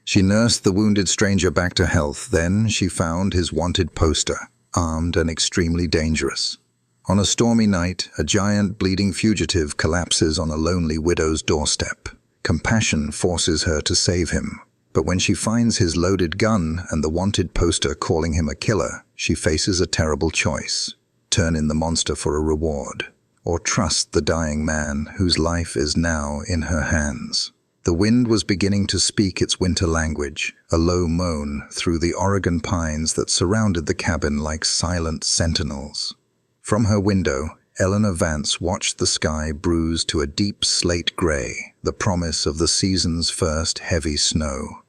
She nursed the wounded stranger back to health. Then she found his wanted poster, armed and extremely dangerous. On a stormy night, a giant bleeding fugitive collapses on a lonely widow's doorstep. Compassion forces her to save him. But when she finds his loaded gun and the wanted poster calling him a killer, she faces a terrible choice. Turn in the monster for a reward, or trust the dying man whose life is now in her hands. The wind was beginning to speak its winter language, a low moan through the Oregon pines that surrounded the cabin like silent sentinels. From her window, Eleanor Vance watched the sky bruise to a deep slate gray, the promise of the season's first heavy snow.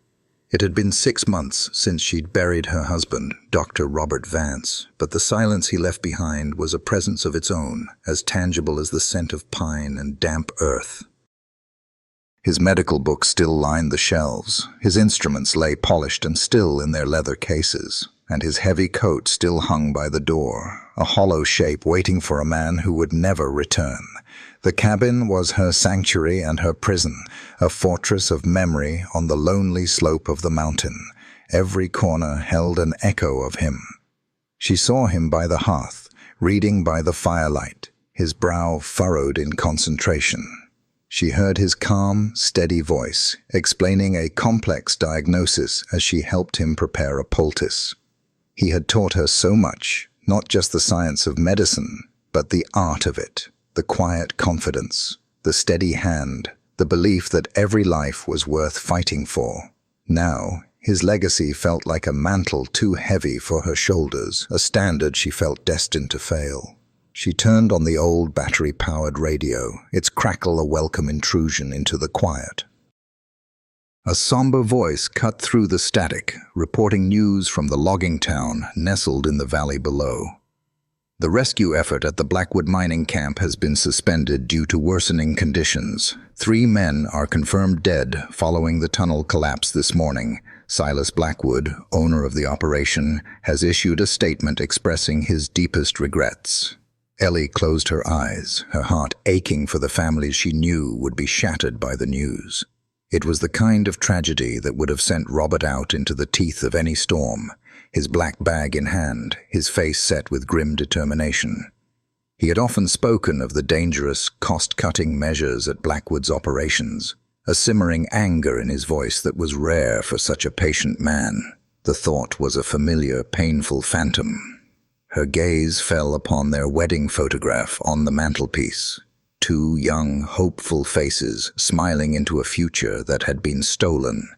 It had been 6 months since she'd buried her husband, Dr. Robert Vance, but the silence he left behind was a presence of its own, as tangible as the scent of pine and damp earth. His medical books still lined the shelves, his instruments lay polished and still in their leather cases, and his heavy coat still hung by the door, a hollow shape waiting for a man who would never return. The cabin was her sanctuary and her prison, a fortress of memory on the lonely slope of the mountain. Every corner held an echo of him. She saw him by the hearth, reading by the firelight, his brow furrowed in concentration. She heard his calm, steady voice, explaining a complex diagnosis as she helped him prepare a poultice. He had taught her so much, not just the science of medicine, but the art of it, the quiet confidence, the steady hand, the belief that every life was worth fighting for. Now, his legacy felt like a mantle too heavy for her shoulders, a standard she felt destined to fail. She turned on the old battery-powered radio, its crackle a welcome intrusion into the quiet. A somber voice cut through the static, reporting news from the logging town nestled in the valley below. The rescue effort at the Blackwood mining camp has been suspended due to worsening conditions. 3 men are confirmed dead following the tunnel collapse this morning. Silas Blackwood, owner of the operation, has issued a statement expressing his deepest regrets. Ellie closed her eyes, her heart aching for the families she knew would be shattered by the news. It was the kind of tragedy that would have sent Robert out into the teeth of any storm, his black bag in hand, his face set with grim determination. He had often spoken of the dangerous, cost-cutting measures at Blackwood's operations, a simmering anger in his voice that was rare for such a patient man. The thought was a familiar, painful phantom. Her gaze fell upon their wedding photograph on the mantelpiece. 2 young, hopeful faces smiling into a future that had been stolen.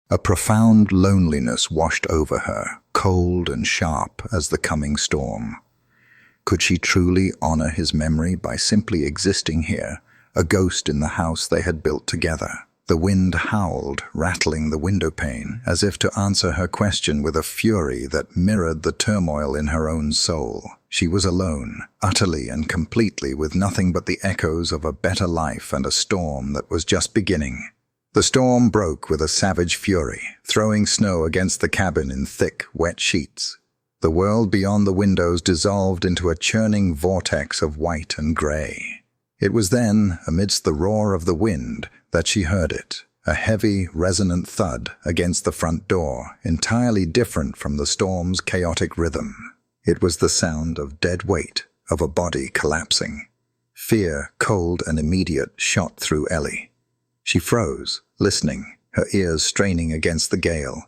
A profound loneliness washed over her, cold and sharp as the coming storm. Could she truly honor his memory by simply existing here, a ghost in the house they had built together? The wind howled, rattling the windowpane, as if to answer her question with a fury that mirrored the turmoil in her own soul. She was alone, utterly and completely, with nothing but the echoes of a better life and a storm that was just beginning. The storm broke with a savage fury, throwing snow against the cabin in thick, wet sheets. The world beyond the windows dissolved into a churning vortex of white and gray. It was then, amidst the roar of the wind, that she heard it, a heavy, resonant thud against the front door, entirely different from the storm's chaotic rhythm. It was the sound of dead weight, of a body collapsing. Fear, cold and immediate, shot through Ellie. She froze, listening, her ears straining against the gale.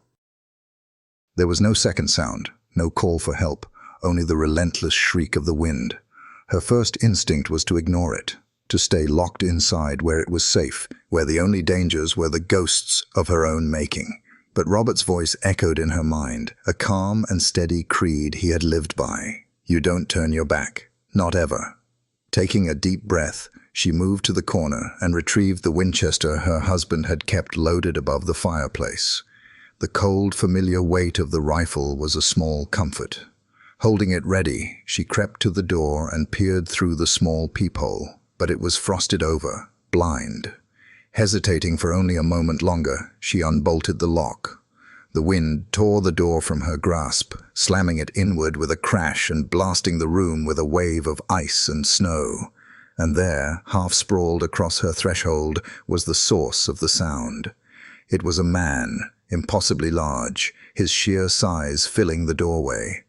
There was no second sound, no call for help, only the relentless shriek of the wind. Her first instinct was to ignore it, to stay locked inside where it was safe, where the only dangers were the ghosts of her own making. But Robert's voice echoed in her mind, a calm and steady creed he had lived by. You don't turn your back. Not ever. Taking a deep breath, she moved to the corner and retrieved the Winchester her husband had kept loaded above the fireplace. The cold, familiar weight of the rifle was a small comfort. Holding it ready, she crept to the door and peered through the small peephole, but it was frosted over, blind. Hesitating for only a moment longer, she unbolted the lock. The wind tore the door from her grasp, slamming it inward with a crash and blasting the room with a wave of ice and snow. And there, half sprawled across her threshold, was the source of the sound. It was a man, impossibly large, his sheer size filling the doorway.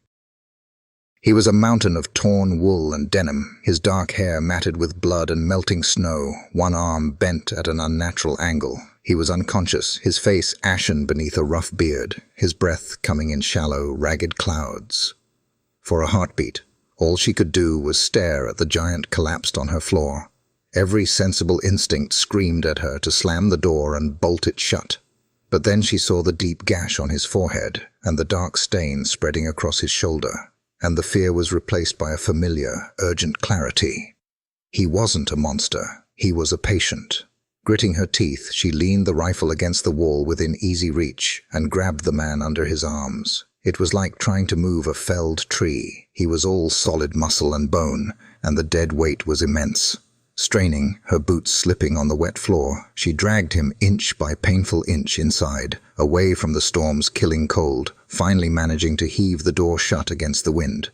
He was a mountain of torn wool and denim, his dark hair matted with blood and melting snow, one arm bent at an unnatural angle. He was unconscious, his face ashen beneath a rough beard, his breath coming in shallow, ragged clouds. For a heartbeat, all she could do was stare at the giant collapsed on her floor. Every sensible instinct screamed at her to slam the door and bolt it shut. But then she saw the deep gash on his forehead and the dark stain spreading across his shoulder, and the fear was replaced by a familiar, urgent clarity. He wasn't a monster, he was a patient. Gritting her teeth, she leaned the rifle against the wall within easy reach and grabbed the man under his arms. It was like trying to move a felled tree. He was all solid muscle and bone, and the dead weight was immense. Straining, her boots slipping on the wet floor, she dragged him inch by painful inch inside, away from the storm's killing cold, finally managing to heave the door shut against the wind.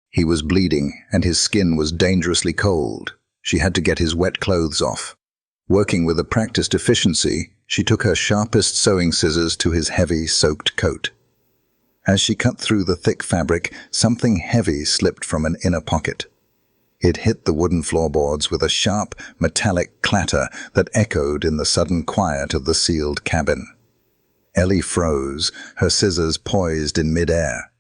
He was bleeding, and his skin was dangerously cold. She had to get his wet clothes off. Working with a practiced efficiency, she took her sharpest sewing scissors to his heavy, soaked coat. As she cut through the thick fabric, something heavy slipped from an inner pocket. It hit the wooden floorboards with a sharp, metallic clatter that echoed in the sudden quiet of the sealed cabin. Ellie froze, her scissors poised in midair.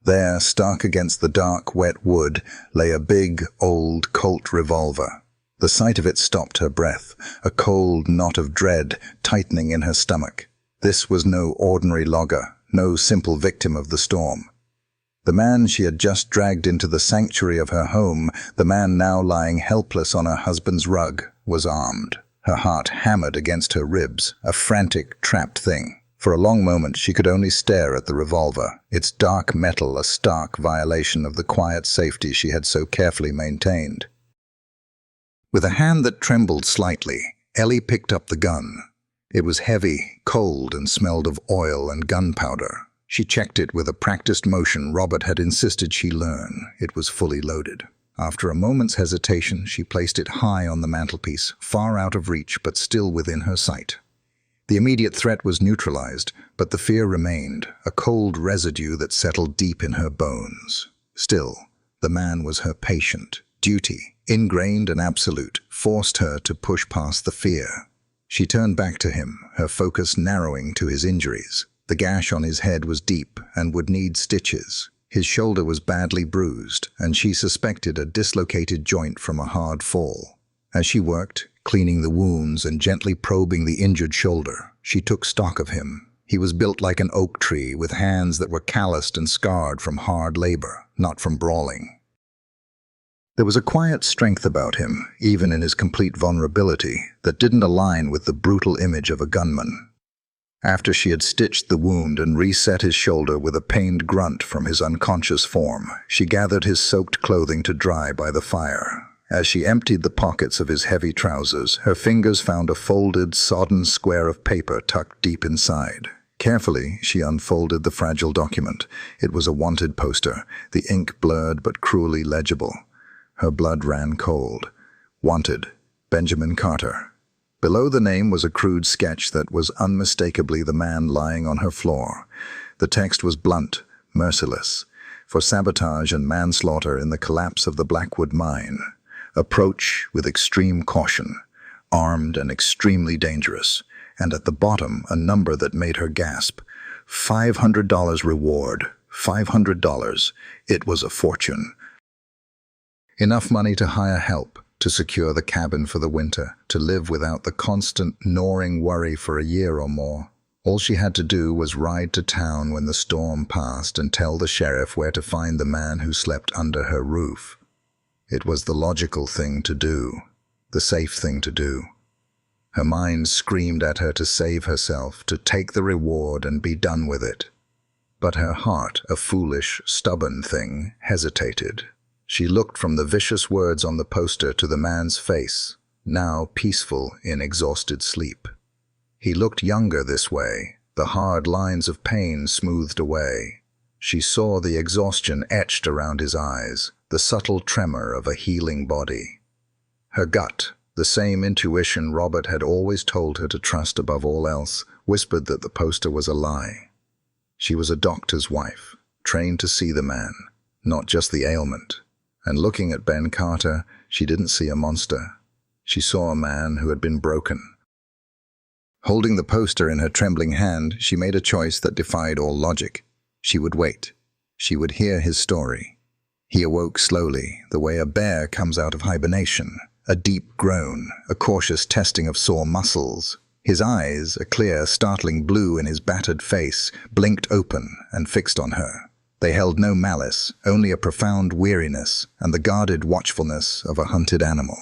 There, stark against the dark, wet wood, lay a big, old Colt revolver. The sight of it stopped her breath, a cold knot of dread tightening in her stomach. This was no ordinary logger, no simple victim of the storm. The man she had just dragged into the sanctuary of her home, the man now lying helpless on her husband's rug, was armed. Her heart hammered against her ribs, a frantic, trapped thing. For a long moment she could only stare at the revolver, its dark metal a stark violation of the quiet safety she had so carefully maintained. With a hand that trembled slightly, Ellie picked up the gun. It was heavy, cold, and smelled of oil and gunpowder. She checked it with a practiced motion Robert had insisted she learn. It was fully loaded. After a moment's hesitation, she placed it high on the mantelpiece, far out of reach but still within her sight. The immediate threat was neutralized, but the fear remained, a cold residue that settled deep in her bones. Still, the man was her patient. Duty, ingrained and absolute, forced her to push past the fear. She turned back to him, her focus narrowing to his injuries. The gash on his head was deep and would need stitches. His shoulder was badly bruised, and she suspected a dislocated joint from a hard fall. As she worked, cleaning the wounds and gently probing the injured shoulder, she took stock of him. He was built like an oak tree, with hands that were calloused and scarred from hard labor, not from brawling. There was a quiet strength about him, even in his complete vulnerability, that didn't align with the brutal image of a gunman. After she had stitched the wound and reset his shoulder with a pained grunt from his unconscious form, she gathered his soaked clothing to dry by the fire. As she emptied the pockets of his heavy trousers, her fingers found a folded, sodden square of paper tucked deep inside. Carefully, she unfolded the fragile document. It was a wanted poster, the ink blurred but cruelly legible. Her blood ran cold. Wanted, Benjamin Carter. Below the name was a crude sketch that was unmistakably the man lying on her floor. The text was blunt, merciless, for sabotage and manslaughter in the collapse of the Blackwood mine. Approach with extreme caution, armed and extremely dangerous, and at the bottom a number that made her gasp. $500 reward, $500. It was a fortune. Enough money to hire help, to secure the cabin for the winter, to live without the constant, gnawing worry for a year or more. All she had to do was ride to town when the storm passed and tell the sheriff where to find the man who slept under her roof. It was the logical thing to do, the safe thing to do. Her mind screamed at her to save herself, to take the reward and be done with it. But her heart, a foolish, stubborn thing, hesitated. She looked from the vicious words on the poster to the man's face, now peaceful in exhausted sleep. He looked younger this way, the hard lines of pain smoothed away. She saw the exhaustion etched around his eyes, the subtle tremor of a healing body. Her gut, The same intuition Robert had always told her to trust above all else whispered that the poster was a lie. She was a doctor's wife, trained to see the man, not just the ailment. And looking at Ben Carter, she didn't see a monster. She saw a man who had been broken. Holding the poster in her trembling hand, she made a choice that defied all logic. She would wait. She would hear his story. He awoke slowly, the way a bear comes out of hibernation. A deep groan, a cautious testing of sore muscles. His eyes, a clear, startling blue in his battered face, blinked open and fixed on her. They held no malice, only a profound weariness and the guarded watchfulness of a hunted animal.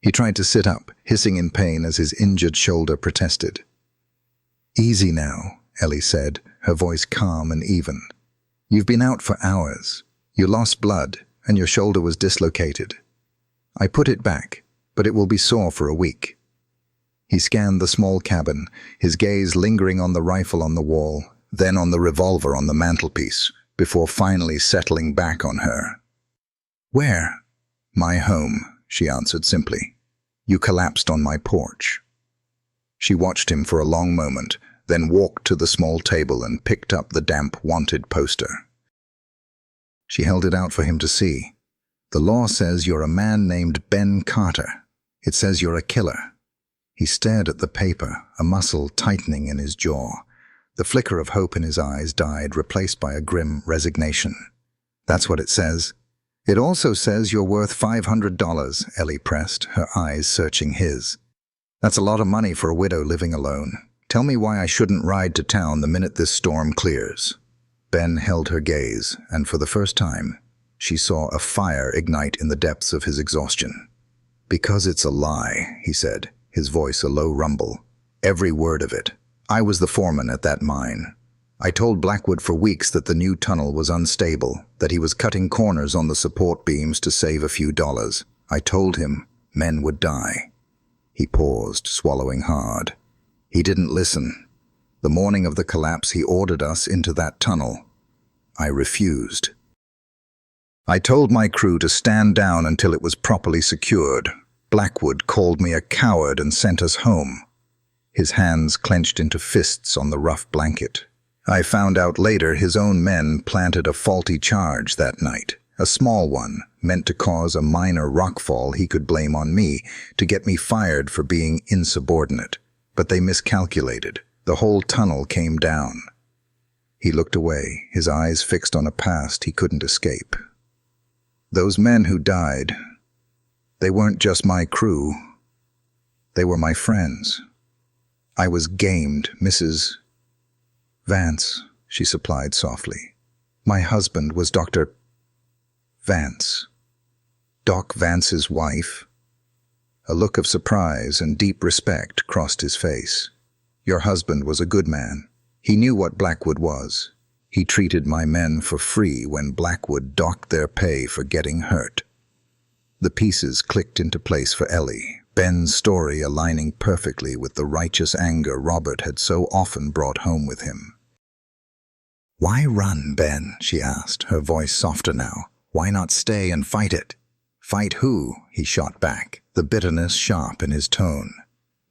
He tried to sit up, hissing in pain as his injured shoulder protested. "Easy now," Ellie said, her voice calm and even. "You've been out for hours. You lost blood, and your shoulder was dislocated. I put it back, but it will be sore for a week." He scanned the small cabin, his gaze lingering on the rifle on the wall, then on the revolver on the mantelpiece, before finally settling back on her. "Where?" "My home," she answered simply. "You collapsed on my porch." She watched him for a long moment, then walked to the small table and picked up the damp wanted poster. She held it out for him to see. "The law says you're a man named Ben Carter. It says you're a killer." He stared at the paper, a muscle tightening in his jaw. The flicker of hope in his eyes died, replaced by a grim resignation. "That's what it says." "It also says you're worth $500, Ellie pressed, her eyes searching his. "That's a lot of money for a widow living alone. Tell me why I shouldn't ride to town the minute this storm clears." Ben held her gaze, and for the first time, she saw a fire ignite in the depths of his exhaustion. "Because it's a lie," he said, his voice a low rumble. "Every word of it. I was the foreman at that mine. I told Blackwood for weeks that the new tunnel was unstable, that he was cutting corners on the support beams to save a few dollars. I told him men would die." He paused, swallowing hard. "He didn't listen. The morning of the collapse, he ordered us into that tunnel. I refused. I told my crew to stand down until it was properly secured. Blackwood called me a coward and sent us home." His hands clenched into fists on the rough blanket. "I found out later his own men planted a faulty charge that night, a small one, meant to cause a minor rockfall he could blame on me, to get me fired for being insubordinate. But they miscalculated. The whole tunnel came down." He looked away, his eyes fixed on a past he couldn't escape. "Those men who died, they weren't just my crew. They were my friends. I was gamed, Mrs. Vance," she supplied softly. "My husband was Dr. Vance. Doc Vance's wife." A look of surprise and deep respect crossed his face. "Your husband was a good man. He knew what Blackwood was. He treated my men for free when Blackwood docked their pay for getting hurt." The pieces clicked into place for Ellie, Ben's story aligning perfectly with the righteous anger Robert had so often brought home with him. "Why run, Ben?" she asked, her voice softer now. "Why not stay and fight it?" "Fight who?" he shot back, the bitterness sharp in his tone.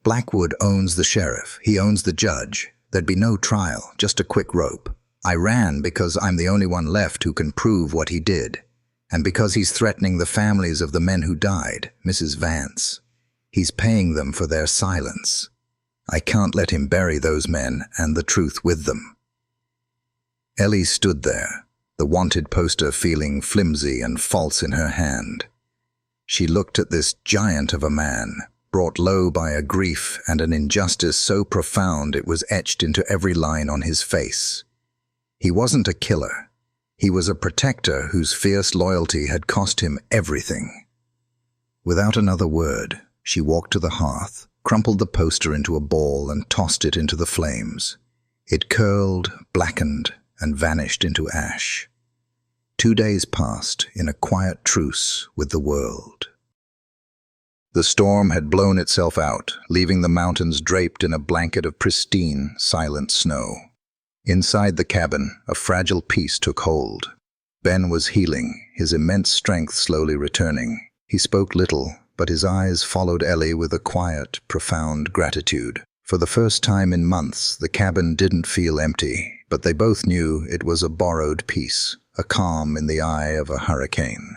"Blackwood owns the sheriff. He owns the judge. There'd be no trial, just a quick rope. I ran because I'm the only one left who can prove what he did. And because he's threatening the families of the men who died, Mrs. Vance. He's paying them for their silence. I can't let him bury those men and the truth with them." Ellie stood there, the wanted poster feeling flimsy and false in her hand. She looked at this giant of a man, brought low by a grief and an injustice so profound it was etched into every line on his face. He wasn't a killer. He was a protector whose fierce loyalty had cost him everything. Without another word, she walked to the hearth, crumpled the poster into a ball and tossed it into the flames. It curled, blackened, and vanished into ash. 2 days passed in a quiet truce with the world. The storm had blown itself out, leaving the mountains draped in a blanket of pristine, silent snow. Inside the cabin, a fragile peace took hold. Ben was healing, his immense strength slowly returning. He spoke little, but his eyes followed Ellie with a quiet, profound gratitude. For the first time in months, the cabin didn't feel empty, but they both knew it was a borrowed peace, a calm in the eye of a hurricane.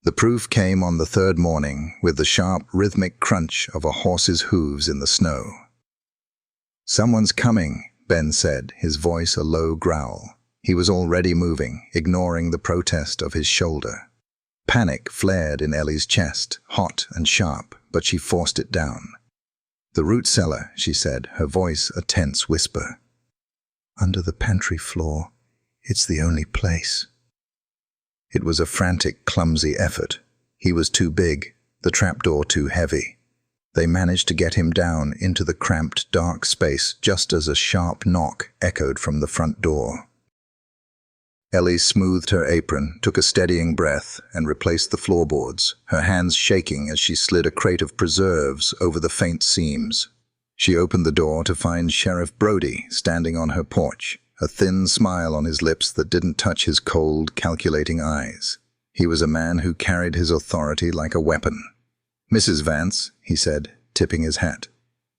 The proof came on the third morning with the sharp, rhythmic crunch of a horse's hooves in the snow. "Someone's coming," Ben said, his voice a low growl. He was already moving, ignoring the protest of his shoulder. Panic flared in Ellie's chest, hot and sharp, but she forced it down. "The root cellar," she said, her voice a tense whisper. "Under the pantry floor. It's the only place." It was a frantic, clumsy effort. He was too big, the trapdoor too heavy. They managed to get him down into the cramped, dark space just as a sharp knock echoed from the front door. Ellie smoothed her apron, took a steadying breath, and replaced the floorboards, her hands shaking as she slid a crate of preserves over the faint seams. She opened the door to find Sheriff Brody standing on her porch, a thin smile on his lips that didn't touch his cold, calculating eyes. He was a man who carried his authority like a weapon. "Mrs. Vance," he said, tipping his hat.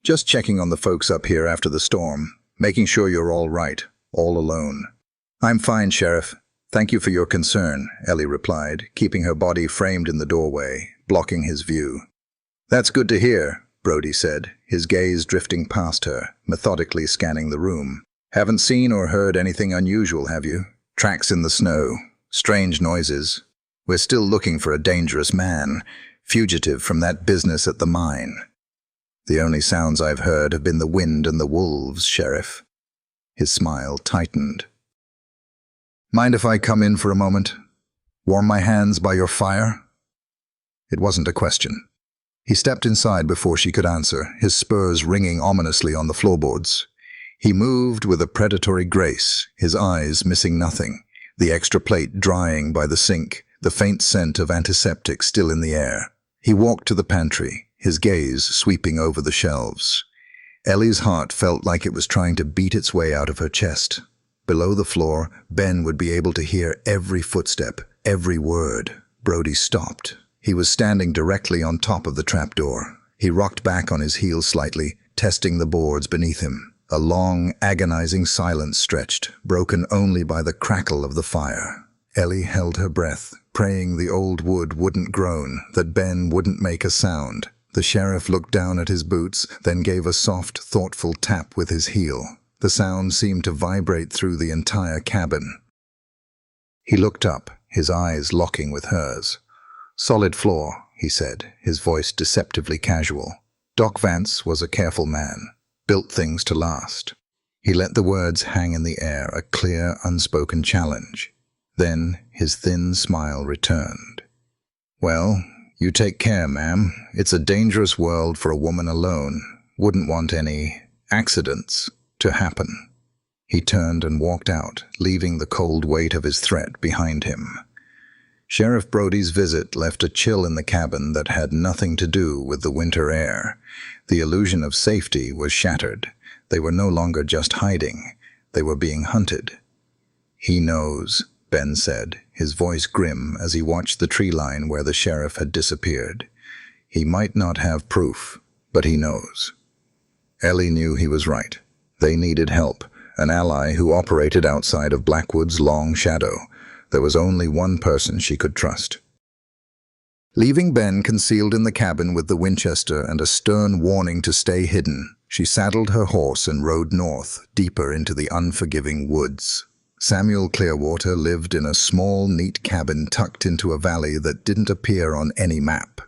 "Just checking on the folks up here after the storm, making sure you're all right, all alone." "I'm fine, Sheriff. Thank you for your concern," Ellie replied, keeping her body framed in the doorway, blocking his view. "That's good to hear," Brody said, his gaze drifting past her, methodically scanning the room. "Haven't seen or heard anything unusual, have you? Tracks in the snow, strange noises. We're still looking for a dangerous man, fugitive from that business at the mine." "The only sounds I've heard have been the wind and the wolves, Sheriff." His smile tightened. "Mind if I come in for a moment? Warm my hands by your fire?" It wasn't a question. He stepped inside before she could answer, his spurs ringing ominously on the floorboards. He moved with a predatory grace, his eyes missing nothing, the extra plate drying by the sink, the faint scent of antiseptic still in the air. He walked to the pantry, his gaze sweeping over the shelves. Ellie's heart felt like it was trying to beat its way out of her chest. Below the floor, Ben would be able to hear every footstep, every word. Brody stopped. He was standing directly on top of the trapdoor. He rocked back on his heels slightly, testing the boards beneath him. A long, agonizing silence stretched, broken only by the crackle of the fire. Ellie held her breath, praying the old wood wouldn't groan, that Ben wouldn't make a sound. The sheriff looked down at his boots, then gave a soft, thoughtful tap with his heel. The sound seemed to vibrate through the entire cabin. He looked up, his eyes locking with hers. "Solid floor," he said, his voice deceptively casual. Doc Vance was a careful man. Built things to last. He let the words hang in the air, a clear, unspoken challenge. Then his thin smile returned. "Well, you take care, ma'am. It's a dangerous world for a woman alone. Wouldn't want any accidents to happen." He turned and walked out, leaving the cold weight of his threat behind him. Sheriff Brody's visit left a chill in the cabin that had nothing to do with the winter air. The illusion of safety was shattered. They were no longer just hiding. They were being hunted. "He knows," Ben said, his voice grim as he watched the tree line where the sheriff had disappeared. "He might not have proof, but he knows." Ellie knew he was right. They needed help, an ally who operated outside of Blackwood's long shadow. There was only one person she could trust. Leaving Ben concealed in the cabin with the Winchester and a stern warning to stay hidden, she saddled her horse and rode north, deeper into the unforgiving woods. Samuel Clearwater lived in a small, neat cabin tucked into a valley that didn't appear on any map.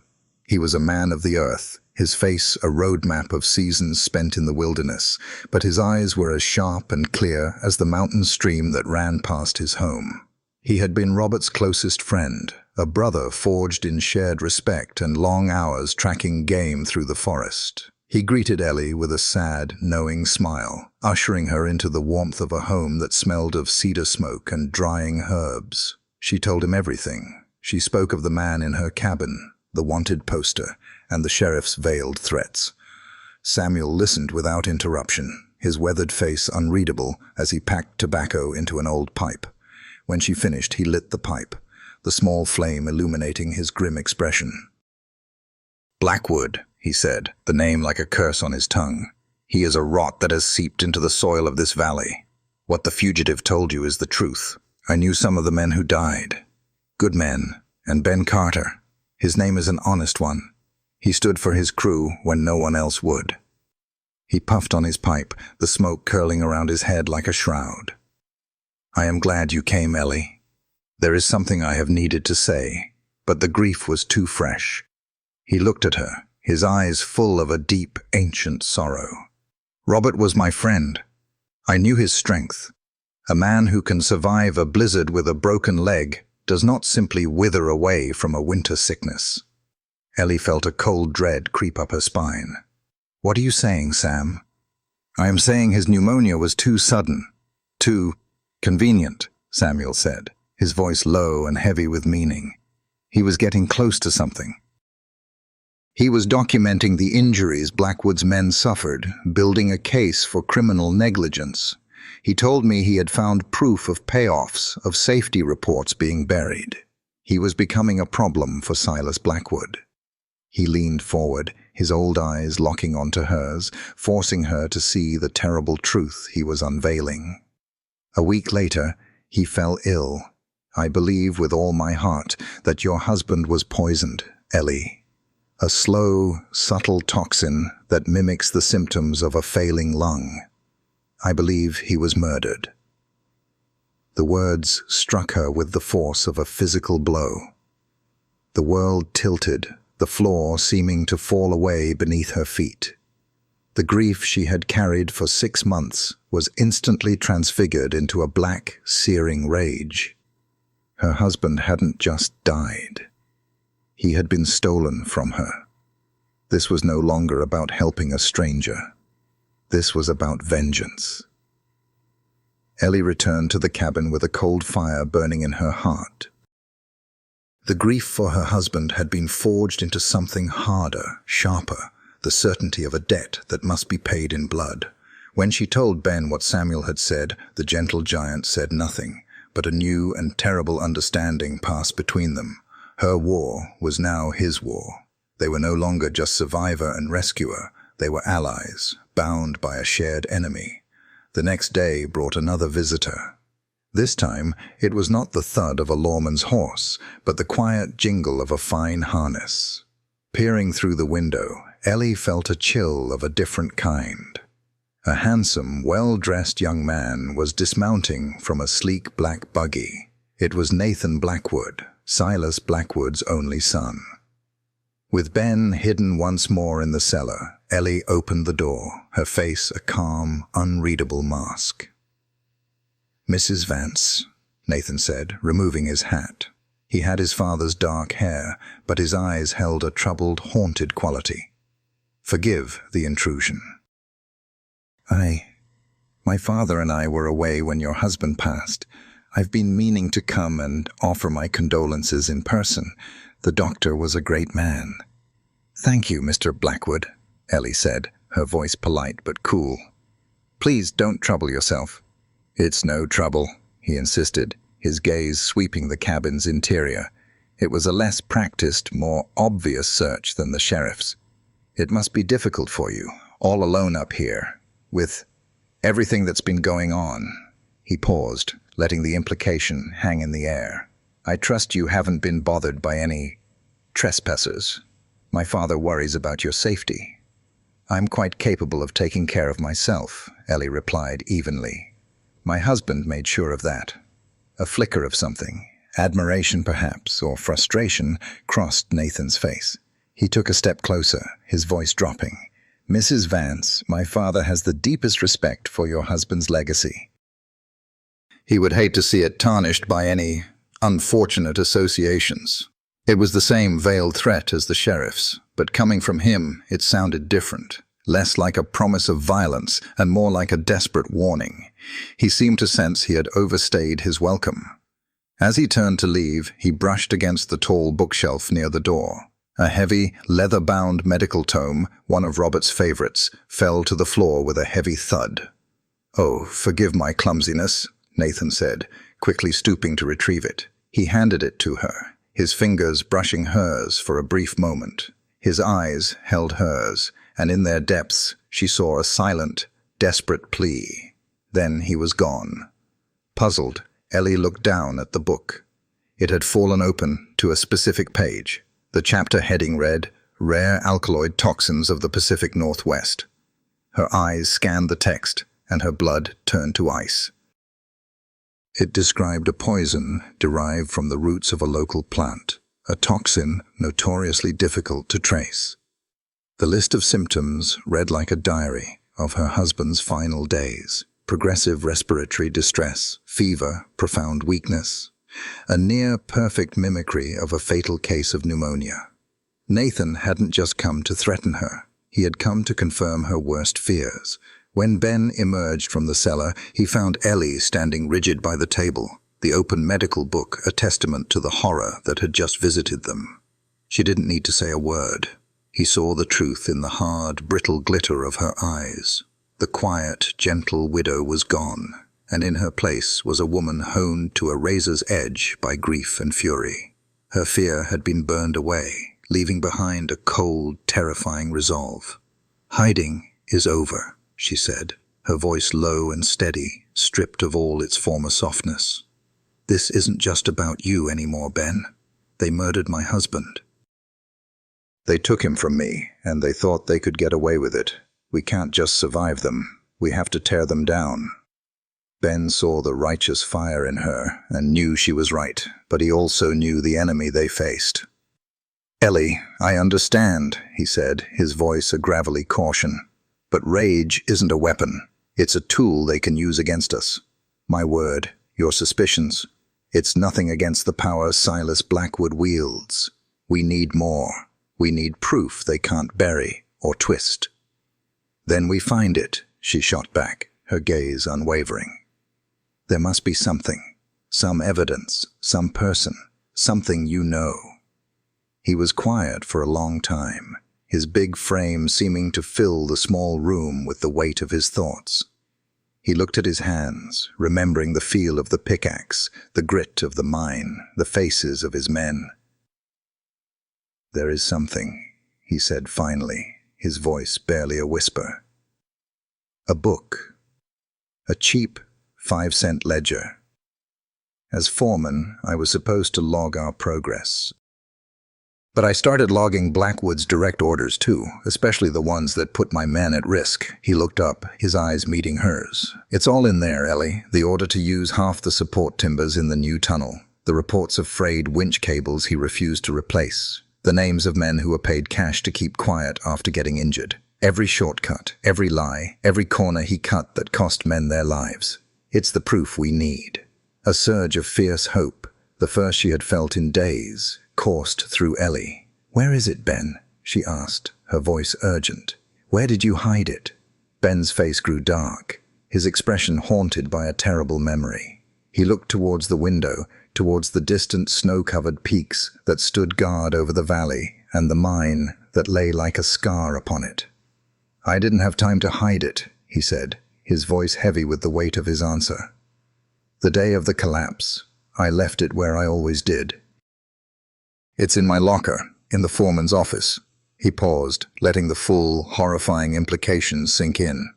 He was a man of the earth, his face a road map of seasons spent in the wilderness, but his eyes were as sharp and clear as the mountain stream that ran past his home. He had been Robert's closest friend, a brother forged in shared respect and long hours tracking game through the forest. He greeted Ellie with a sad, knowing smile, ushering her into the warmth of a home that smelled of cedar smoke and drying herbs. She told him everything. She spoke of the man in her cabin, the wanted poster, and the sheriff's veiled threats. Samuel listened without interruption, his weathered face unreadable as he packed tobacco into an old pipe. When she finished, he lit the pipe, the small flame illuminating his grim expression. Blackwood, he said, the name like a curse on his tongue. He is a rot that has seeped into the soil of this valley. What the fugitive told you is the truth. I knew some of the men who died. Good men, and Ben Carter. His name is an honest one. He stood for his crew when no one else would. He puffed on his pipe, the smoke curling around his head like a shroud. I am glad you came, Ellie. There is something I have needed to say, but the grief was too fresh. He looked at her, his eyes full of a deep, ancient sorrow. Robert was my friend. I knew his strength. A man who can survive a blizzard with a broken leg does not simply wither away from a winter sickness. Ellie felt a cold dread creep up her spine. What are you saying, Sam? I am saying his pneumonia was too sudden, too convenient, Samuel said, his voice low and heavy with meaning. He was getting close to something. He was documenting the injuries Blackwood's men suffered, building a case for criminal negligence. He told me he had found proof of payoffs, of safety reports being buried. He was becoming a problem for Silas Blackwood. He leaned forward, his old eyes locking onto hers, forcing her to see the terrible truth he was unveiling. A week later, he fell ill. I believe with all my heart that your husband was poisoned, Ellie. A slow, subtle toxin that mimics the symptoms of a failing lung. I believe he was murdered. The words struck her with the force of a physical blow. The world tilted, the floor seeming to fall away beneath her feet. The grief she had carried for 6 months was instantly transfigured into a black, searing rage. Her husband hadn't just died. He had been stolen from her. This was no longer about helping a stranger. This was about vengeance. Ellie returned to the cabin with a cold fire burning in her heart. The grief for her husband had been forged into something harder, sharper, the certainty of a debt that must be paid in blood. When she told Ben what Samuel had said, the gentle giant said nothing, but a new and terrible understanding passed between them. Her war was now his war. They were no longer just survivor and rescuer. They were allies, bound by a shared enemy. The next day brought another visitor. This time, it was not the thud of a lawman's horse, but the quiet jingle of a fine harness. Peering through the window, Ellie felt a chill of a different kind. A handsome, well-dressed young man was dismounting from a sleek black buggy. It was Nathan Blackwood, Silas Blackwood's only son. With Ben hidden once more in the cellar, Ellie opened the door, her face a calm, unreadable mask. "Mrs. Vance," Nathan said, removing his hat. He had his father's dark hair, but his eyes held a troubled, haunted quality. "Forgive the intrusion." My father and I were away when your husband passed. I've been meaning to come and offer my condolences in person. The doctor was a great man." "Thank you, Mr. Blackwood," Ellie said, her voice polite but cool. "Please don't trouble yourself." "It's no trouble," he insisted, his gaze sweeping the cabin's interior. It was a less practiced, more obvious search than the sheriff's. "It must be difficult for you, all alone up here, with everything that's been going on." He paused, letting the implication hang in the air. "I trust you haven't been bothered by any trespassers. My father worries about your safety." "I'm quite capable of taking care of myself," Ellie replied evenly. "My husband made sure of that." A flicker of something, admiration perhaps, or frustration, crossed Nathan's face. He took a step closer, his voice dropping. "Mrs. Vance, my father has the deepest respect for your husband's legacy. He would hate to see it tarnished by any unfortunate associations." It was the same veiled threat as the sheriff's, but coming from him, it sounded different, less like a promise of violence and more like a desperate warning. He seemed to sense he had overstayed his welcome. As he turned to leave, he brushed against the tall bookshelf near the door. A heavy, leather-bound medical tome, one of Robert's favorites, fell to the floor with a heavy thud. "Oh, forgive my clumsiness," Nathan said, quickly stooping to retrieve it. He handed it to her, his fingers brushing hers for a brief moment. His eyes held hers, and in their depths she saw a silent, desperate plea. Then he was gone. Puzzled, Ellie looked down at the book. It had fallen open to a specific page. The chapter heading read, "Rare Alkaloid Toxins of the Pacific Northwest." Her eyes scanned the text, and her blood turned to ice. It described a poison derived from the roots of a local plant, a toxin notoriously difficult to trace. The list of symptoms read like a diary of her husband's final days: progressive respiratory distress, fever, profound weakness, a near-perfect mimicry of a fatal case of pneumonia. Nathan hadn't just come to threaten her. He had come to confirm her worst fears. When Ben emerged from the cellar, he found Ellie standing rigid by the table, the open medical book a testament to the horror that had just visited them. She didn't need to say a word. He saw the truth in the hard, brittle glitter of her eyes. The quiet, gentle widow was gone, and in her place was a woman honed to a razor's edge by grief and fury. Her fear had been burned away, leaving behind a cold, terrifying resolve. "Hiding is over," she said, her voice low and steady, stripped of all its former softness. "This isn't just about you anymore, Ben. They murdered my husband. They took him from me, and they thought they could get away with it. We can't just survive them. We have to tear them down." Ben saw the righteous fire in her and knew she was right, but he also knew the enemy they faced. "Ellie, I understand," he said, his voice a gravelly caution. "But rage isn't a weapon. It's a tool they can use against us. My word, your suspicions. It's nothing against the power Silas Blackwood wields. We need more. We need proof they can't bury or twist." "Then we find it," she shot back, her gaze unwavering. "There must be something, some evidence, some person, something you know." He was quiet for a long time, his big frame seeming to fill the small room with the weight of his thoughts. He looked at his hands, remembering the feel of the pickaxe, the grit of the mine, the faces of his men. "There is something," he said finally, his voice barely a whisper. "A book. A cheap 5-cent ledger. As foreman, I was supposed to log our progress. But I started logging Blackwood's direct orders too, especially the ones that put my men at risk." He looked up, his eyes meeting hers. "It's all in there, Ellie. The order to use half the support timbers in the new tunnel, the reports of frayed winch cables he refused to replace, the names of men who were paid cash to keep quiet after getting injured. Every shortcut, every lie, every corner he cut that cost men their lives. It's the proof we need." A surge of fierce hope, the first she had felt in days, coursed through Ellie. "Where is it, Ben?" she asked, her voice urgent. "Where did you hide it?" Ben's face grew dark, his expression haunted by a terrible memory. He looked towards the window, towards the distant snow-covered peaks that stood guard over the valley and the mine that lay like a scar upon it. "I didn't have time to hide it," he said, his voice heavy with the weight of his answer. "The day of the collapse, I left it where I always did. It's in my locker, in the foreman's office." He paused, letting the full, horrifying implications sink in.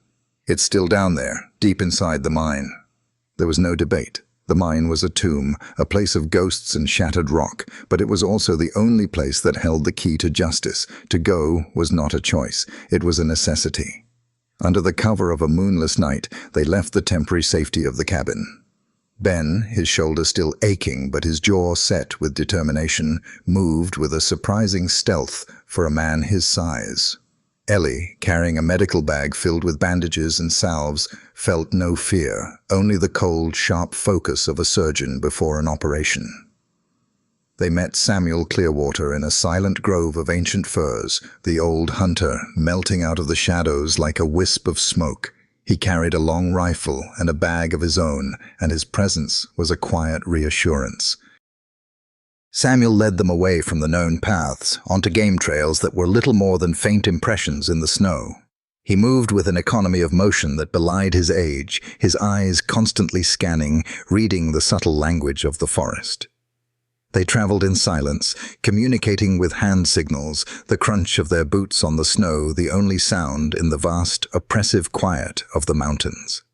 "It's still down there, deep inside the mine." There was no debate. The mine was a tomb, a place of ghosts and shattered rock, but it was also the only place that held the key to justice. To go was not a choice, it was a necessity. Under the cover of a moonless night, they left the temporary safety of the cabin. Ben, his shoulder still aching but his jaw set with determination, moved with a surprising stealth for a man his size. Ellie, carrying a medical bag filled with bandages and salves, felt no fear, only the cold, sharp focus of a surgeon before an operation. They met Samuel Clearwater in a silent grove of ancient firs, the old hunter melting out of the shadows like a wisp of smoke. He carried a long rifle and a bag of his own, and his presence was a quiet reassurance. Samuel led them away from the known paths, onto game trails that were little more than faint impressions in the snow. He moved with an economy of motion that belied his age, his eyes constantly scanning, reading the subtle language of the forest. They traveled in silence, communicating with hand signals, the crunch of their boots on the snow the only sound in the vast, oppressive quiet of the mountains.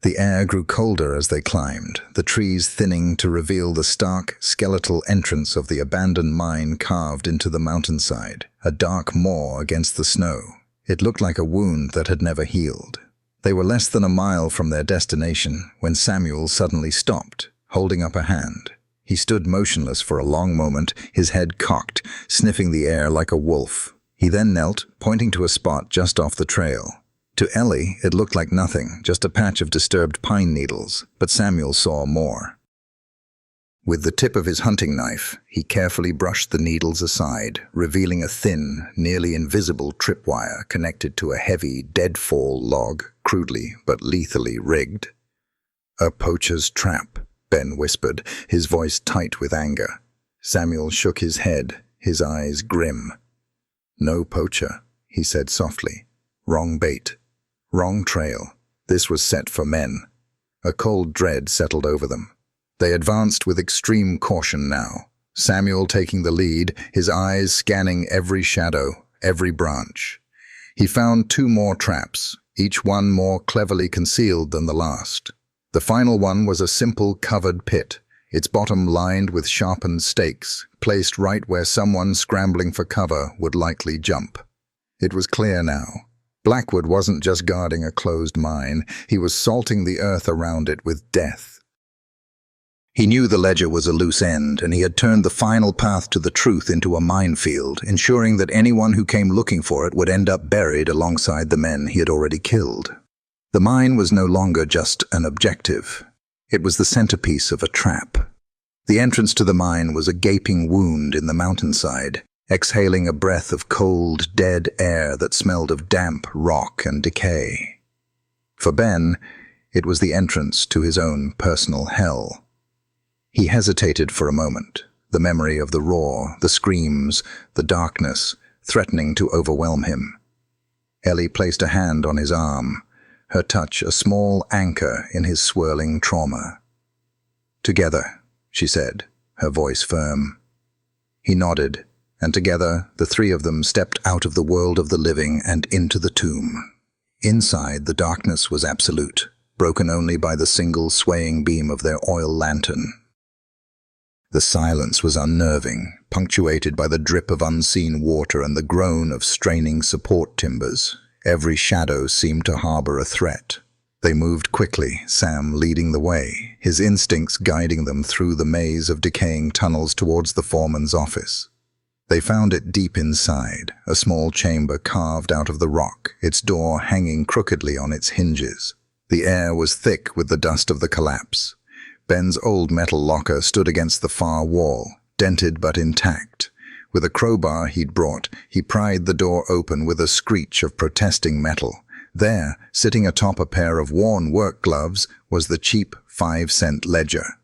The air grew colder as they climbed, the trees thinning to reveal the stark, skeletal entrance of the abandoned mine carved into the mountainside, a dark maw against the snow. It looked like a wound that had never healed. They were less than a mile from their destination when Samuel suddenly stopped, holding up a hand. He stood motionless for a long moment, his head cocked, sniffing the air like a wolf. He then knelt, pointing to a spot just off the trail. To Ellie, it looked like nothing, just a patch of disturbed pine needles, but Samuel saw more. With the tip of his hunting knife, he carefully brushed the needles aside, revealing a thin, nearly invisible tripwire connected to a heavy, deadfall log, crudely but lethally rigged. "A poacher's trap," Ben whispered, his voice tight with anger. Samuel shook his head, his eyes grim. "No poacher," he said softly. "Wrong bait. Wrong trail. This was set for men." A cold dread settled over them. They advanced with extreme caution now, Samuel taking the lead, his eyes scanning every shadow, every branch. He found 2 more traps, each one more cleverly concealed than the last. The final one was a simple covered pit, its bottom lined with sharpened stakes, placed right where someone scrambling for cover would likely jump. It was clear now. Blackwood wasn't just guarding a closed mine, he was salting the earth around it with death. He knew the ledger was a loose end, and he had turned the final path to the truth into a minefield, ensuring that anyone who came looking for it would end up buried alongside the men he had already killed. The mine was no longer just an objective. It was the centerpiece of a trap. The entrance to the mine was a gaping wound in the mountainside, exhaling a breath of cold, dead air that smelled of damp rock and decay. For Ben, it was the entrance to his own personal hell. He hesitated for a moment, the memory of the roar, the screams, the darkness, threatening to overwhelm him. Ellie placed a hand on his arm, her touch a small anchor in his swirling trauma. "Together," she said, her voice firm. He nodded, and together the 3 of them stepped out of the world of the living and into the tomb. Inside, the darkness was absolute, broken only by the single swaying beam of their oil lantern. The silence was unnerving, punctuated by the drip of unseen water and the groan of straining support timbers. Every shadow seemed to harbor a threat. They moved quickly, Sam leading the way, his instincts guiding them through the maze of decaying tunnels towards the foreman's office. They found it deep inside, a small chamber carved out of the rock, its door hanging crookedly on its hinges. The air was thick with the dust of the collapse. Ben's old metal locker stood against the far wall, dented but intact. With a crowbar he'd brought, he pried the door open with a screech of protesting metal. There, sitting atop a pair of worn work gloves, was the cheap 5-cent ledger.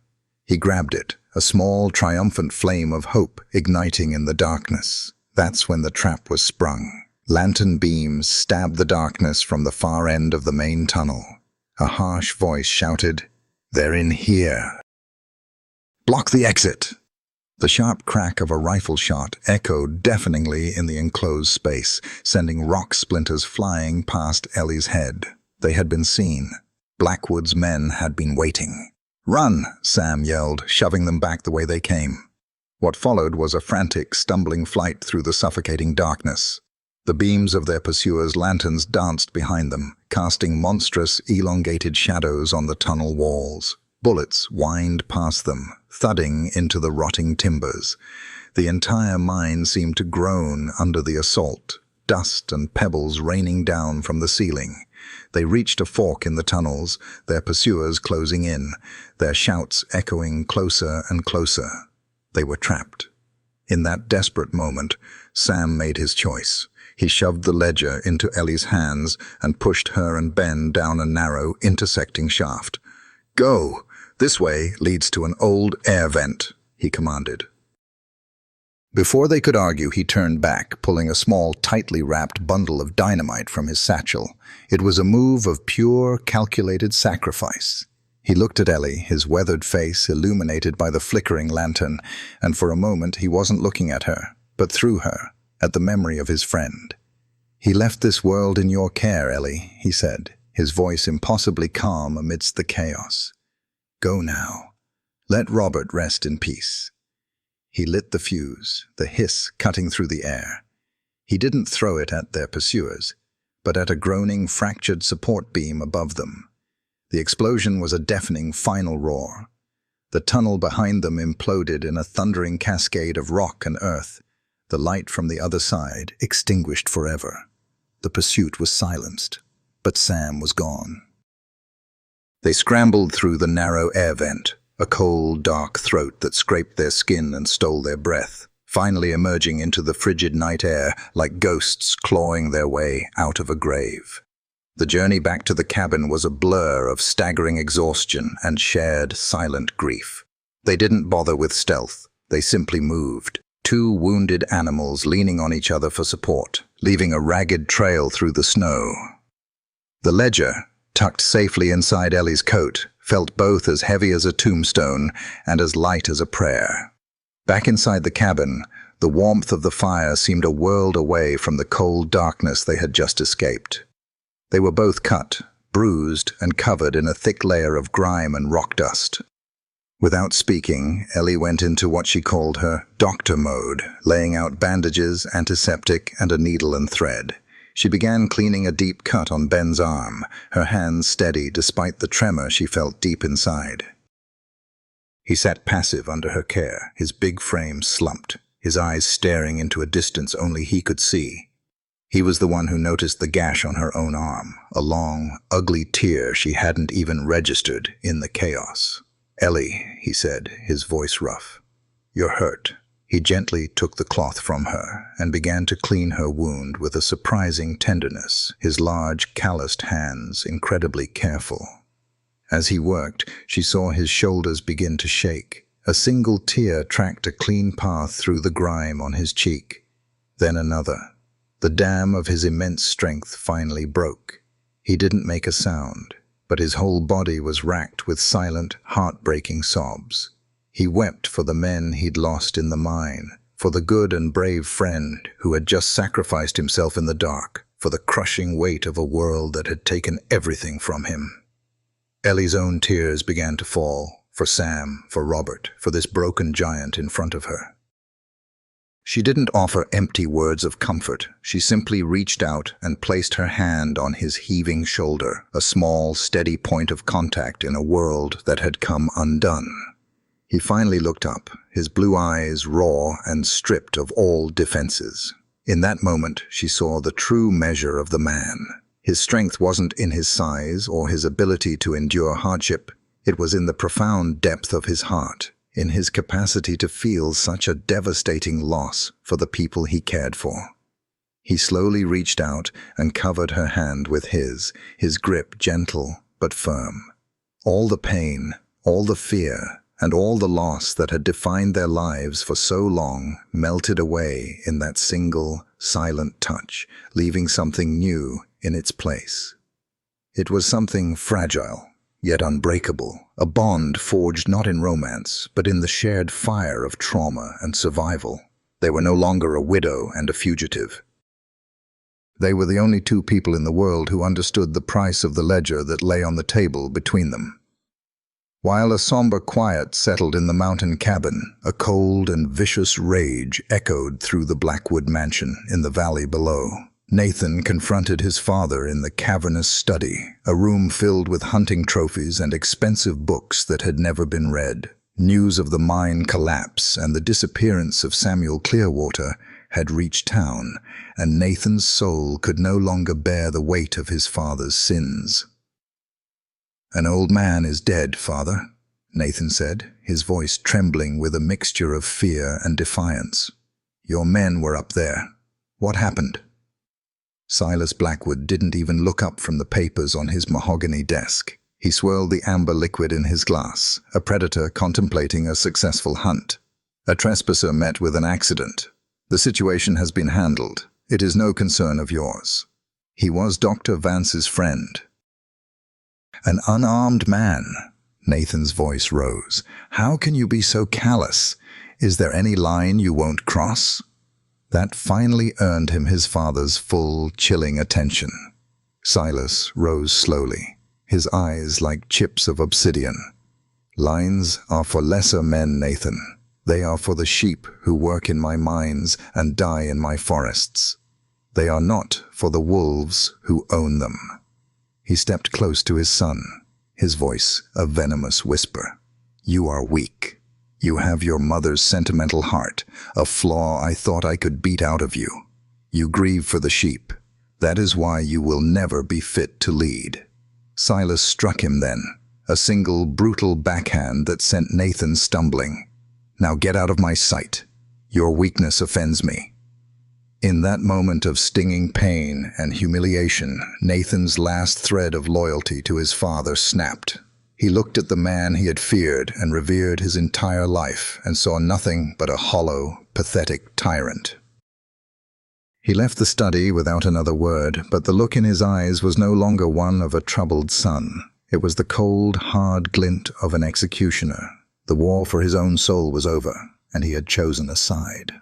He grabbed it, a small, triumphant flame of hope igniting in the darkness. That's when the trap was sprung. Lantern beams stabbed the darkness from the far end of the main tunnel. A harsh voice shouted, "They're in here. Block the exit!" The sharp crack of a rifle shot echoed deafeningly in the enclosed space, sending rock splinters flying past Ellie's head. They had been seen. Blackwood's men had been waiting. "Run!" Sam yelled, shoving them back the way they came. What followed was a frantic, stumbling flight through the suffocating darkness. The beams of their pursuers' lanterns danced behind them, casting monstrous, elongated shadows on the tunnel walls. Bullets whined past them, thudding into the rotting timbers. The entire mine seemed to groan under the assault, dust and pebbles raining down from the ceiling. They reached a fork in the tunnels, their pursuers closing in, their shouts echoing closer and closer. They were trapped. In that desperate moment, Sam made his choice. He shoved the ledger into Ellie's hands and pushed her and Ben down a narrow, intersecting shaft. "Go! This way leads to an old air vent," he commanded. Before they could argue, he turned back, pulling a small, tightly wrapped bundle of dynamite from his satchel. It was a move of pure, calculated sacrifice. He looked at Ellie, his weathered face illuminated by the flickering lantern, and for a moment he wasn't looking at her, but through her, at the memory of his friend. "He left this world in your care, Ellie," he said, his voice impossibly calm amidst the chaos. "Go now. Let Robert rest in peace." He lit the fuse, the hiss cutting through the air. He didn't throw it at their pursuers, but at a groaning, fractured support beam above them. The explosion was a deafening final roar. The tunnel behind them imploded in a thundering cascade of rock and earth, the light from the other side extinguished forever. The pursuit was silenced, but Sam was gone. They scrambled through the narrow air vent, a cold, dark throat that scraped their skin and stole their breath, finally emerging into the frigid night air like ghosts clawing their way out of a grave. The journey back to the cabin was a blur of staggering exhaustion and shared, silent grief. They didn't bother with stealth. They simply moved, two wounded animals leaning on each other for support, leaving a ragged trail through the snow. The ledger, tucked safely inside Ellie's coat, felt both as heavy as a tombstone and as light as a prayer. Back inside the cabin, the warmth of the fire seemed a world away from the cold darkness they had just escaped. They were both cut, bruised, and covered in a thick layer of grime and rock dust. Without speaking, Ellie went into what she called her doctor mode, laying out bandages, antiseptic, and a needle and thread. She began cleaning a deep cut on Ben's arm, her hands steady despite the tremor she felt deep inside. He sat passive under her care, his big frame slumped, his eyes staring into a distance only he could see. He was the one who noticed the gash on her own arm, a long, ugly tear she hadn't even registered in the chaos. "Ellie," he said, his voice rough. "You're hurt." He gently took the cloth from her and began to clean her wound with a surprising tenderness, his large, calloused hands incredibly careful. As he worked, she saw his shoulders begin to shake. A single tear tracked a clean path through the grime on his cheek. Then another. The dam of his immense strength finally broke. He didn't make a sound, but his whole body was racked with silent, heartbreaking sobs. He wept for the men he'd lost in the mine, for the good and brave friend who had just sacrificed himself in the dark, for the crushing weight of a world that had taken everything from him. Ellie's own tears began to fall, for Sam, for Robert, for this broken giant in front of her. She didn't offer empty words of comfort. She simply reached out and placed her hand on his heaving shoulder, a small, steady point of contact in a world that had come undone. He finally looked up, his blue eyes raw and stripped of all defenses. In that moment, she saw the true measure of the man. His strength wasn't in his size or his ability to endure hardship. It was in the profound depth of his heart, in his capacity to feel such a devastating loss for the people he cared for. He slowly reached out and covered her hand with his grip gentle but firm. All the pain, all the fear, and all the loss that had defined their lives for so long melted away in that single, silent touch, leaving something new in its place. It was something fragile, yet unbreakable, a bond forged not in romance, but in the shared fire of trauma and survival. They were no longer a widow and a fugitive. They were the only two people in the world who understood the price of the ledger that lay on the table between them. While a somber quiet settled in the mountain cabin, a cold and vicious rage echoed through the Blackwood mansion in the valley below. Nathan confronted his father in the cavernous study, a room filled with hunting trophies and expensive books that had never been read. News of the mine collapse and the disappearance of Samuel Clearwater had reached town, and Nathan's soul could no longer bear the weight of his father's sins. "An old man is dead, Father," Nathan said, his voice trembling with a mixture of fear and defiance. "Your men were up there. What happened?" Silas Blackwood didn't even look up from the papers on his mahogany desk. He swirled the amber liquid in his glass, a predator contemplating a successful hunt. "A trespasser met with an accident. The situation has been handled. It is no concern of yours. He was Dr. Vance's friend." "An unarmed man," Nathan's voice rose. "How can you be so callous? Is there any line you won't cross?" That finally earned him his father's full, chilling attention. Silas rose slowly, his eyes like chips of obsidian. "Lines are for lesser men, Nathan. They are for the sheep who work in my mines and die in my forests. They are not for the wolves who own them." He stepped close to his son, his voice a venomous whisper. "You are weak. You have your mother's sentimental heart, a flaw I thought I could beat out of you. You grieve for the sheep. That is why you will never be fit to lead." Silas struck him then, a single brutal backhand that sent Nathan stumbling. "Now get out of my sight. Your weakness offends me." In that moment of stinging pain and humiliation, Nathan's last thread of loyalty to his father snapped. He looked at the man he had feared and revered his entire life and saw nothing but a hollow, pathetic tyrant. He left the study without another word, but the look in his eyes was no longer one of a troubled son. It was the cold, hard glint of an executioner. The war for his own soul was over, and he had chosen a side.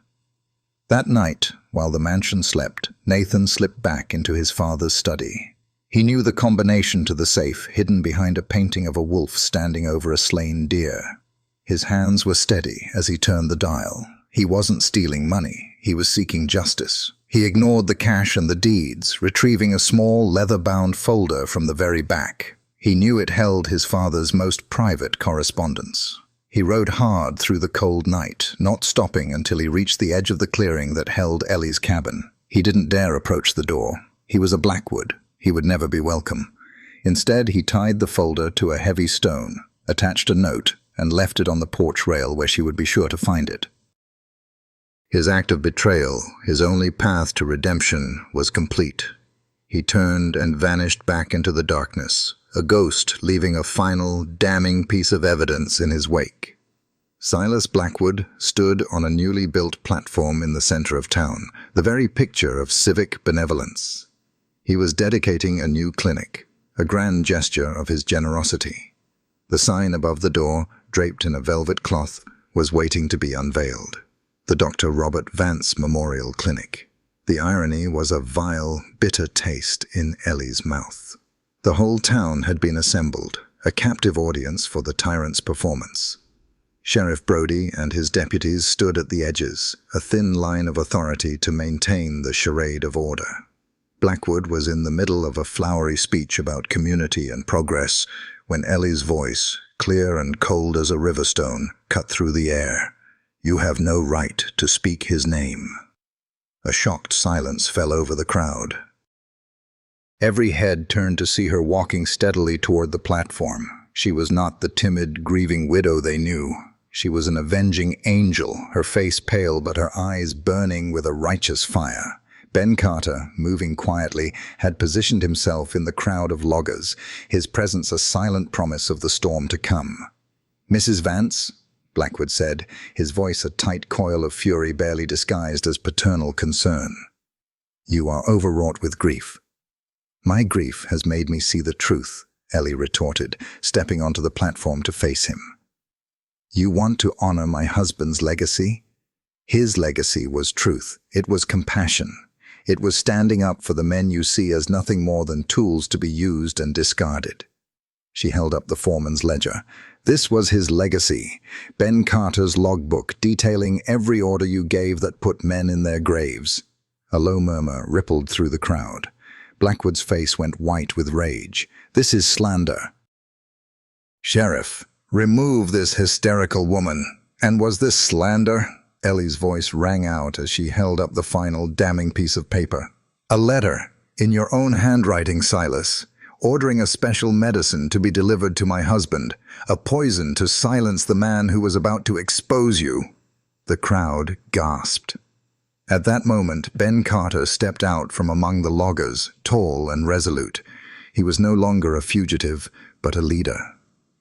That night, while the mansion slept, Nathan slipped back into his father's study. He knew the combination to the safe, hidden behind a painting of a wolf standing over a slain deer. His hands were steady as he turned the dial. He wasn't stealing money, he was seeking justice. He ignored the cash and the deeds, retrieving a small leather-bound folder from the very back. He knew it held his father's most private correspondence. He rode hard through the cold night, not stopping until he reached the edge of the clearing that held Ellie's cabin. He didn't dare approach the door. He was a Blackwood. He would never be welcome. Instead, he tied the folder to a heavy stone, attached a note, and left it on the porch rail where she would be sure to find it. His act of betrayal, his only path to redemption, was complete. He turned and vanished back into the darkness, a ghost leaving a final, damning piece of evidence in his wake. Silas Blackwood stood on a newly built platform in the center of town, the very picture of civic benevolence. He was dedicating a new clinic, a grand gesture of his generosity. The sign above the door, draped in a velvet cloth, was waiting to be unveiled. The Dr. Robert Vance Memorial Clinic. The irony was a vile, bitter taste in Ellie's mouth. The whole town had been assembled, a captive audience for the tyrant's performance. Sheriff Brody and his deputies stood at the edges, a thin line of authority to maintain the charade of order. Blackwood was in the middle of a flowery speech about community and progress when Ellie's voice, clear and cold as a riverstone, cut through the air. "You have no right to speak his name." A shocked silence fell over the crowd. Every head turned to see her walking steadily toward the platform. She was not the timid, grieving widow they knew. She was an avenging angel, her face pale but her eyes burning with a righteous fire. Ben Carter, moving quietly, had positioned himself in the crowd of loggers, his presence a silent promise of the storm to come. "Mrs. Vance," Blackwood said, his voice a tight coil of fury barely disguised as paternal concern. "You are overwrought with grief." "My grief has made me see the truth," Ellie retorted, stepping onto the platform to face him. "You want to honor my husband's legacy?" His legacy was truth. It was compassion. It was standing up for the men you see as nothing more than tools to be used and discarded. She held up the foreman's ledger. This was his legacy, Ben Carter's logbook detailing every order you gave that put men in their graves. A low murmur rippled through the crowd. Blackwood's face went white with rage. "This is slander." "Sheriff, remove this hysterical woman." "And was this slander?" Ellie's voice rang out as she held up the final damning piece of paper. "A letter, in your own handwriting, Silas, ordering a special medicine to be delivered to my husband, a poison to silence the man who was about to expose you." The crowd gasped. At that moment, Ben Carter stepped out from among the loggers, tall and resolute. He was no longer a fugitive, but a leader.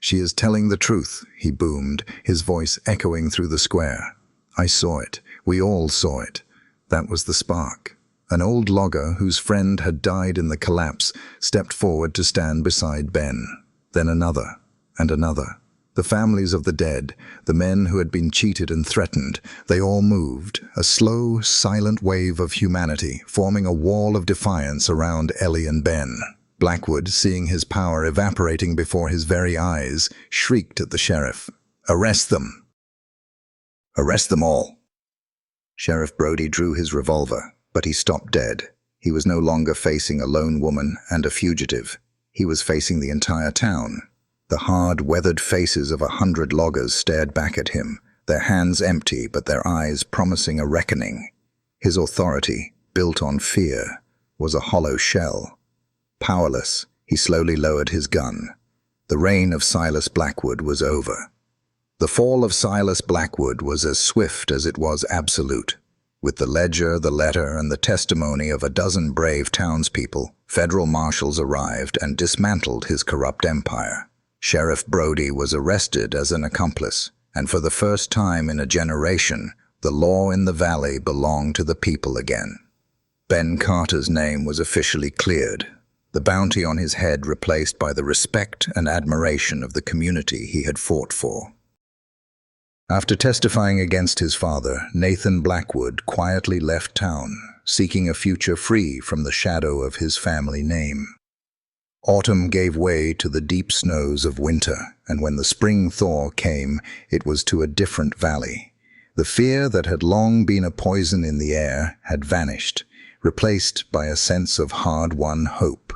"She is telling the truth," he boomed, his voice echoing through the square. "I saw it. We all saw it. That was the spark." An old logger whose friend had died in the collapse stepped forward to stand beside Ben. Then another. and another. The families of the dead, the men who had been cheated and threatened, they all moved, a slow, silent wave of humanity, forming a wall of defiance around Ellie and Ben. Blackwood, seeing his power evaporating before his very eyes, shrieked at the sheriff, "Arrest them! Arrest them all!" Sheriff Brody drew his revolver, but he stopped dead. He was no longer facing a lone woman and a fugitive. He was facing the entire town. The hard, weathered faces of 100 loggers stared back at him, their hands empty but their eyes promising a reckoning. His authority, built on fear, was a hollow shell. Powerless, he slowly lowered his gun. The reign of Silas Blackwood was over. The fall of Silas Blackwood was as swift as it was absolute. With the ledger, the letter, and the testimony of a dozen brave townspeople, federal marshals arrived and dismantled his corrupt empire. Sheriff Brody was arrested as an accomplice, and for the first time in a generation, the law in the valley belonged to the people again. Ben Carter's name was officially cleared, the bounty on his head replaced by the respect and admiration of the community he had fought for. After testifying against his father, Nathan Blackwood quietly left town, seeking a future free from the shadow of his family name. Autumn gave way to the deep snows of winter, and when the spring thaw came, it was to a different valley. The fear that had long been a poison in the air had vanished, replaced by a sense of hard-won hope.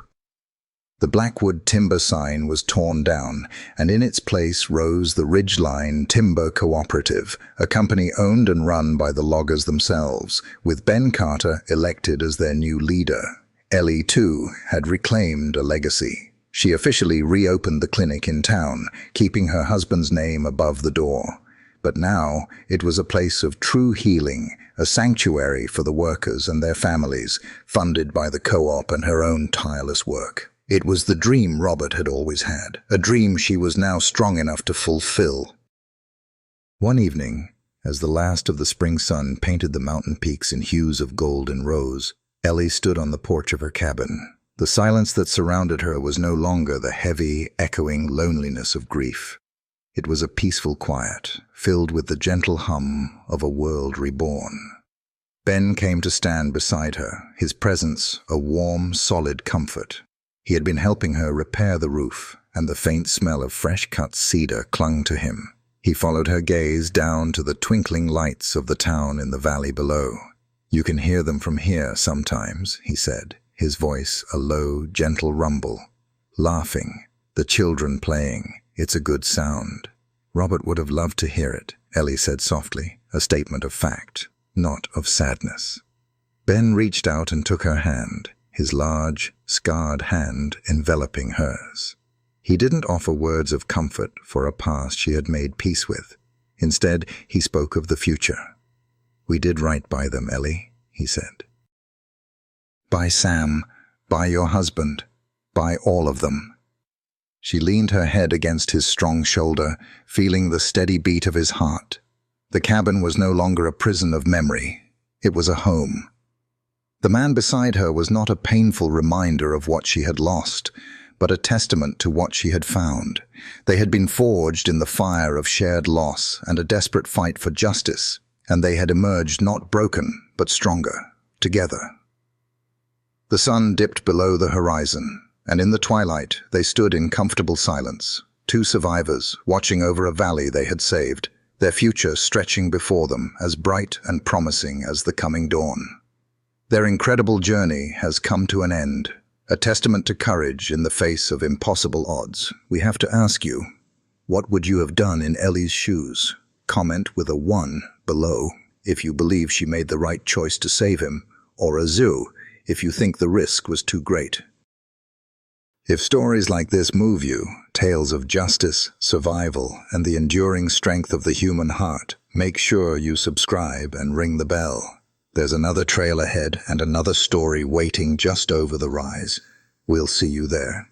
The Blackwood timber sign was torn down, and in its place rose the Ridgeline Timber Cooperative, a company owned and run by the loggers themselves, with Ben Carter elected as their new leader. Ellie, too, had reclaimed a legacy. She officially reopened the clinic in town, keeping her husband's name above the door. But now it was a place of true healing, a sanctuary for the workers and their families, funded by the co-op and her own tireless work. It was the dream Robert had always had, a dream she was now strong enough to fulfill. One evening, as the last of the spring sun painted the mountain peaks in hues of gold and rose, Ellie stood on the porch of her cabin. The silence that surrounded her was no longer the heavy, echoing loneliness of grief. It was a peaceful quiet, filled with the gentle hum of a world reborn. Ben came to stand beside her, his presence a warm, solid comfort. He had been helping her repair the roof, and the faint smell of fresh-cut cedar clung to him. He followed her gaze down to the twinkling lights of the town in the valley below. "You can hear them from here sometimes," he said, his voice a low, gentle rumble. "Laughing, the children playing, it's a good sound." "Robert would have loved to hear it," Ellie said softly, a statement of fact, not of sadness. Ben reached out and took her hand, his large, scarred hand enveloping hers. He didn't offer words of comfort for a past she had made peace with. Instead, he spoke of the future. "We did right by them, Ellie," he said. "By Sam, by your husband, by all of them." She leaned her head against his strong shoulder, feeling the steady beat of his heart. The cabin was no longer a prison of memory. It was a home. The man beside her was not a painful reminder of what she had lost, but a testament to what she had found. They had been forged in the fire of shared loss and a desperate fight for justice, and they had emerged not broken, but stronger, together. The sun dipped below the horizon, and in the twilight they stood in comfortable silence, two survivors watching over a valley they had saved, their future stretching before them as bright and promising as the coming dawn. Their incredible journey has come to an end, a testament to courage in the face of impossible odds. We have to ask you, what would you have done in Ellie's shoes? Comment with a 1 below if you believe she made the right choice to save him, or a 0 if you think the risk was too great. If stories like this move you, tales of justice, survival, and the enduring strength of the human heart, make sure you subscribe and ring the bell. There's another trail ahead and another story waiting just over the rise. We'll see you there.